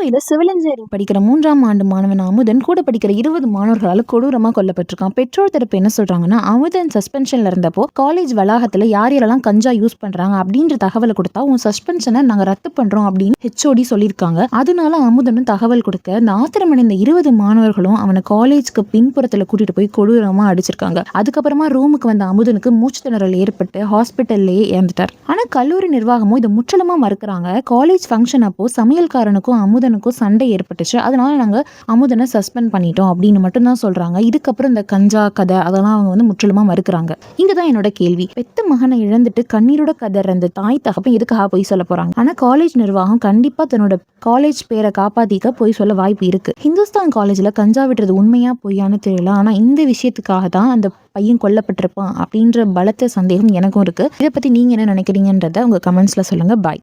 கோவையில civil engineering படிக்கிற 3ஆம் ஆண்டு மாணவன் அமுதன் கூட படிக்கிற 20 மாணவர்களால கொடூரமா கொல்லப்பட்டிருக்கான். பெற்றோர் தரப்பு என்ன சொல்றாங்கன்னா, அமுதன் சஸ்பென்ஷன்ல இருந்தப்போ காலேஜ் வளாகத்துல யார் யாரெல்லாம் கஞ்சா யூஸ் பண்றாங்க அப்படின்ற தகவலை கொடுத்தா உன் சஸ்பென்ஷனை நாங்க ரத்து பண்றோம் அப்படின்னு ஹெச்ஓடி சொல்லியிருக்காங்க. அதனால அமுதனும் தகவல் கொடுக்க இந்த ஆத்திரமடைந்த 20 மாணவர்களும் அவனை காலேஜ்க்கு பின்புறத்துல கூட்டிட்டு போய் கொடூரமா அடிச்சிருக்காங்க. அதுக்கப்புறமா ரூமுக்கு வந்த அமுதனுக்கு மூச்சு திணறல் ஏற்பட்டு ஹாஸ்பிட்டல்லே இறந்துட்டார். ஆனா கல்லூரி நிர்வாகமும் இதை முற்றிலுமா மறுக்கிறாங்க. காலேஜ் ஃபங்க்ஷன் அப்போ சமையல்காரனுக்கும் அமுதனுக்கும் சண்டை ஏற்பட்டுச்சு, அதனால நாங்க அமுதனை சஸ்பெண்ட் பண்ணிட்டோம் அப்படின்னு மட்டும்தான் சொல்றாங்க. இதுக்கப்புறம் இந்த கஞ்சா கதை அதெல்லாம் அவங்க முற்றிலுமா மறுக்கிறாங்க. இங்கதான் என்னோட கேள்வி, பெத்த மகனை இழந்துட்டு கண்ணீரோட கதற அந்த தாய் தகப்பன் எதுக்காக போய் சொல்ல போறாங்க? ஆனா காலேஜ் நிர்வாகம் கண்டிப்பா தன்னோட காலேஜ் பேரை காப்பாத்திக்க போய் சொல்ல வாய்ப்பு இருக்கு. ஹிந்துஸ்தான் காலேஜ்ல கஞ்சா விடுறது உண்மையா பொய்யான்னு தெரியல, ஆனா இந்த விஷயத்துக்காக தான் அந்த பையன் கொல்லப்பட்டிருப்பான் அப்படின்ற பலத்த சந்தேகம் எனக்கும் இருக்கு. இதை பத்தி நீங்க என்ன நினைக்கிறீங்கன்றத உங்க கமெண்ட்ஸ்ல சொல்லுங்க. பாய்.